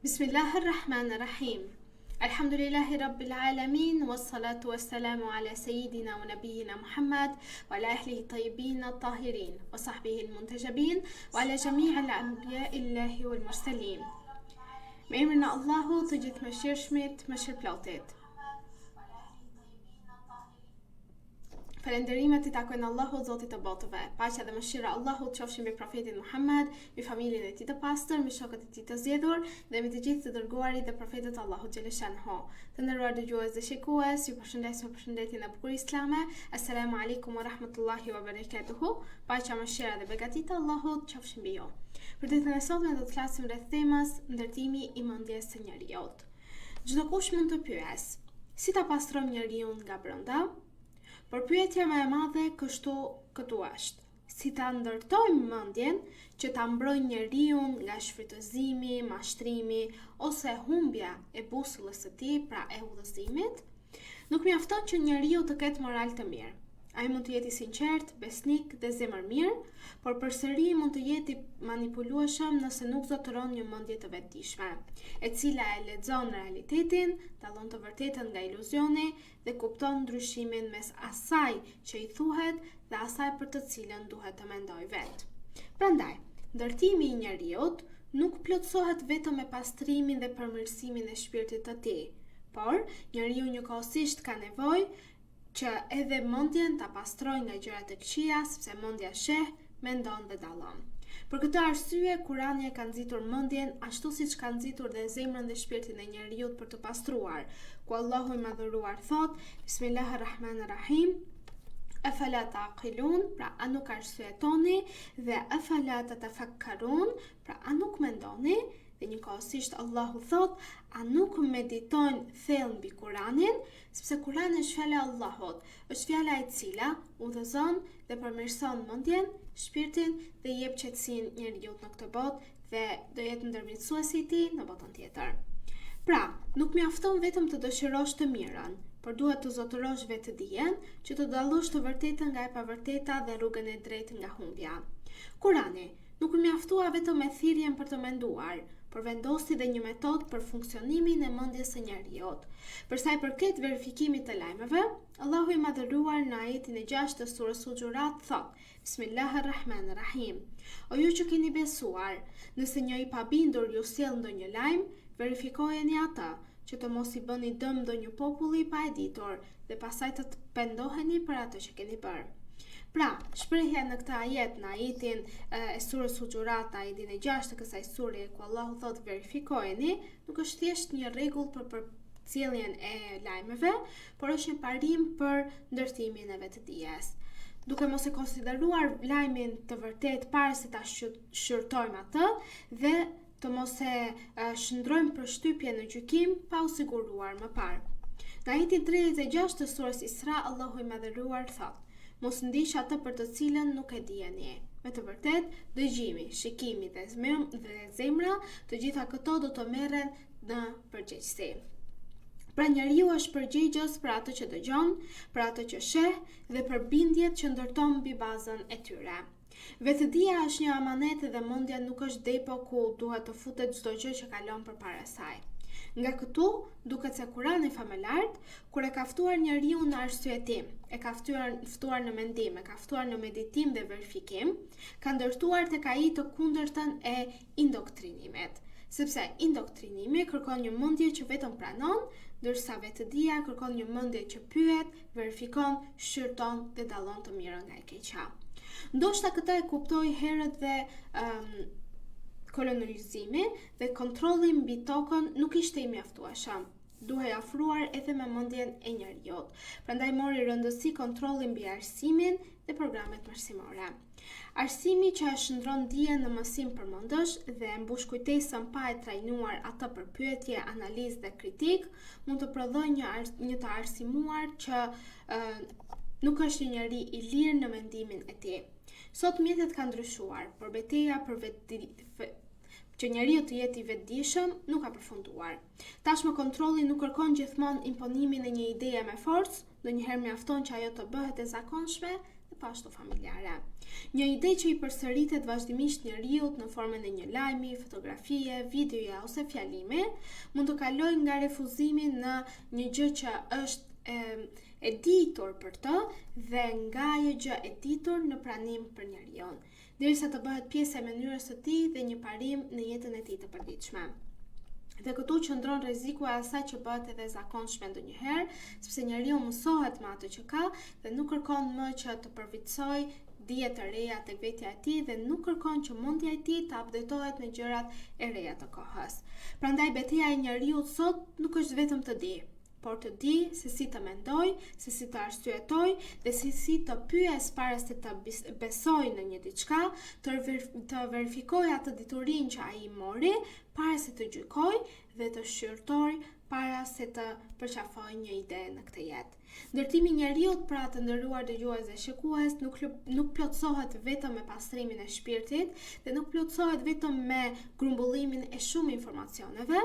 Bismillahirrahmanirrahim. Alhamdulillahi Rabbil Alamin, wassalatu wassalamu ala Sayyidina wa Nabiyina Muhammad, wa ala ahlihi tayyibin at-tahirin, wa sahbihi al-muntajabin, wa ala jami' al-anbiya'illahi wal mursalin. Me emrin e Allahut, të gjithëmëshirshmit, mëshirëplotit. Falënderimet I takojnë Allahut, Zotit të botëve. Paqja dhe mëshira e Allahut qofshin mbi profetin Muhammed, mbi familjen e tij të pastër, mbi shokët e tij të zgjedhur dhe mbi të gjithë të dërguarit dhe profetët e Allahut xhaleshanhu. Të nderuar dëgjues dhe shikues, ju përshëndes me përshëndetjen e bukur islame. Assalamu alaikum wa rahmatullahi wa barakatuhu. Paqja, mëshira dhe begatit e Allahut qofshin mbi ju. Për ditën e sotme do të flasim rreth temës ndërtimi I mendjes së njeriut. Çdo kush mund të pyes, si ta pastrojmë njeriu nga brenda? Por pyetja më e madhe këtu është, si ta ndërtojmë mendjen që ta mbrojë njeriu nga shfrytëzimi, mashtrimi ose humbja e busullës së tij, pra e udhëzimit? Nuk mjafton që njeriu të ketë moral të mirë. Ai mund të jetë I sinqert, besnik dhe zemërmirë, por përsëri mund të jetë I manipulueshëm nëse nuk zotëron një mendje të vetëdijshme, e cila e lexon realitetin, dallon të vërtetën nga iluzioni dhe kupton ndryshimin mes asaj që I thuhet dhe asaj për të cilën duhet të mendojë vetë. Prandaj, ndërtimi I njeriut nuk plotësohet vetëm me pastrimin dhe përmirësimin e shpirtit të tij, por njeriu njëkohësisht ka nevojë që edhe mendjen ta pastrojë nga gjërat e këqija, sepse mendja sheh, mendon dhe dallon. Për këtë arsye, Kurani e ka nxitur mendjen ashtu siç ka nxitur dhe zemrën dhe shpirtin e njeriut për të pastruar, ku Allahu I madhëruar thot: Bismillahirrahmanirrahim. Afala taqilun, pra a nuk arsyetoni, dhe afala tatafakkarun, pra a nuk mendoni? Dhe njëkohësisht Allahu thot, a nuk meditojnë thellë mbi Kuranin, sepse Kurani është fjala e Allahut, është fjala e cila udhëzon dhe përmirëson mendjen, shpirtin dhe jep qetësinë njeriut në këtë botë dhe do jetë ndërmjetësuesi I tij në botën tjetër. Pra, nuk mjafton vetëm të dëshirosh të mirën, por duhet të zotërosh vetëdijen që të dallosh të vërtetën nga e pavërteta dhe rrugën e drejtë nga humbja. Kurani nuk mjaftua vetëm me thirrjen për të menduar, por vendosi dhe një metodë për funksionimin e mendjes së njeriut. Për sa I përket verifikimit të lajmeve, Allahu I madhëruar në ajetin e 6 të surës Huxhurat thot: Bismillahirrahmanirrahim. O ju që keni besuar, nëse një I pabindur ju sjell ndonjë lajm, verifikojeni atë, që të mos I bëni dëm ndonjë populli pa e ditur dhe pastaj të pendoheni për atë që keni bërë. Pra, shprehja në këtë ajet, në ajetin e surës Huxhurat, ajetin e 6 të kësaj sure, ku Allahu thot verifikojeni, nuk është thjesht një rregull për përcjelljen e lajmeve, por është një parim për ndërtimin e vetëdijes. Duke mos e konsideruar lajmin të vërtet para se ta shqyrtojmë atë dhe të mos e shndrojmë përshtypje në gjykim pa u siguruar më parë. Në ajetin 36 të surës Isra, Allahu I madhëruar thot: Mos ndiq atë për të cilën nuk e dijeni. Me të vërtet, dëgjimi, shikimi dhe zemra, të gjitha këto do të merren në përgjegjësi. Pra njeriu është përgjegjës për atë që dëgjon, për atë që sheh dhe për bindjet që ndërton mbi bazën e tyre. Vetëdia është një amanet dhe mendja nuk është depo ku duhet të futet çdo gjë që kalon përpara saj. Nga këtu, duket se Kurani famëlart, kur e ka ftuar njeriu në arsyetim, e ka ftuar në mendim, e ka ftuar në meditim dhe verifikim, ka ndërtuar tek ai të kundërtën e indoktrinimit, sepse indoktrinimi kërkon një mendje që vetëm pranon, ndërsa vetëdia kërkon një mendje që pyet, verifikon, shqyrton dhe dallon të mirën nga e keqja. Ndoshta këtë e kuptoi herët dhe kolonizimi dhe kontrolli mbi tokën nuk ishte I mjaftueshëm. Duhej ofruar edhe me mendjen e njeriut. Prandaj mori rëndësi kontrolli mbi arsimin dhe programet mësimore. Arsimi që e shndron dijen në mësim përmendësh dhe mbush kujtesën pa e trajnuar atë për pyetje, analizë dhe kritik, mund të prodhojë një të arsimuar që nuk është një njeri I lirë në mendimin e tij. Sot mjetet kanë ndryshuar, por betejë për që njeriu të jetë I vetëdijshëm nuk ka përfunduar. Tashmë kontrolli nuk kërkon gjithmonë imponimin e një ideje me forcë, ndonjëherë mjafton që ajo të bëhet e zakonshme dhe po ashtu familjare. Një ide që i përsëritet vazhdimisht njeriut në formën e një lajmi, fotografie, videoja ose fjalimi, mund të kalojë nga refuzimi në një gjë që është e ditur për të dhe nga ajo gjë e ditur në pranim për njeriu, derisa të bëhet pjesë e mënyrës së tij dhe një parim në jetën e tij të përditshme. Dhe këtu qëndron rreziku e asaj që bëhet edhe zakonshme ndonjëherë, sepse njeriu mësohet me atë që ka dhe nuk kërkon më që të përvitsoj dije të reja tek vetja e tij dhe nuk kërkon që mendja e tij të updatohet me gjërat e reja të kohës. Prandaj betejë e njeriu sot nuk është vetëm të di, por të di se si të mendoj, se si të arsyetoj dhe se si të pyes para se të besoj në një diçka, të verifikoj atë diturinë që ai mori para se të gjykoj dhe të shqyrtoj para se të përqafoj një ide në këtë jetë. Ndërtimi i njeriut, pra të nderuar dëgjues dhe shikues, nuk plotësohet vetëm me pastrimin e shpirtit dhe nuk plotësohet vetëm me grumbullimin e shumë informacioneve,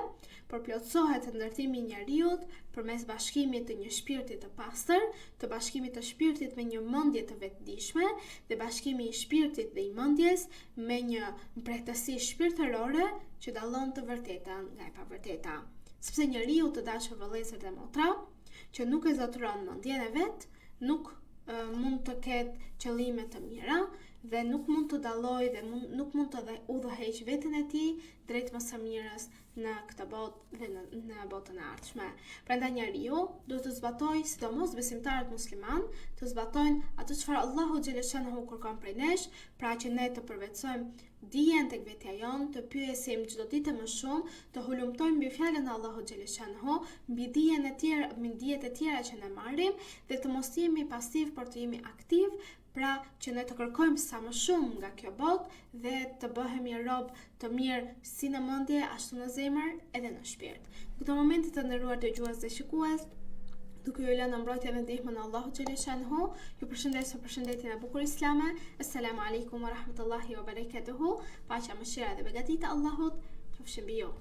por plotësohet ndërtimi i njeriut përmes bashkimit të një shpirti të pastër, të bashkimit të shpirtit me një mendje të vetëdijshme dhe bashkimi i shpirtit dhe i mendjes me një mbretësi shpirtërore që dallon të vërtetën nga e pavërteta. Sepse njeriu, të dashur vëllezër dhe motra, që nuk e zotëron mendjen e vet, nuk mund të ketë qëllime të mira dhe nuk mund të dallojë dhe nuk mund të udhëheq veten e tij drejt më së mirës në këtë botë dhe në botën e ardhshme. Prandaj njeriu duhet të zbatojë, sidomos besimtarët musliman, të zbatojnë atë çfarë Allahu xhaleshahu kërkon prej nesh, pra që ne të përvetsojmë dijen tek vetja jon, të pyesim çdo ditë më shumë, të hulumtojmë mbi fjalën e Allahu xhaleshahu, mbi dijen e tjera, mbi dijet e tjera që ne marrim dhe të mos jemi pasiv, por të jemi aktiv, pra që ne të kërkojmë sa më shumë nga kjo botë dhe të bëhemi rob të mirë si në mendje, ashtu në zemër edhe në shpirt. Në këto momente të nderuar dëgjues dhe shikues, duke ju lënë mbrojtjen e ndihmën e Allahu xhaleshahu, ju përshëndes me përshëndetjen e bukur islame. Assalamu alaikum wa rahmatullahi wa barakatuhu. Paqja, mëshira dhe begatita e Allahut qofshin mbi ju.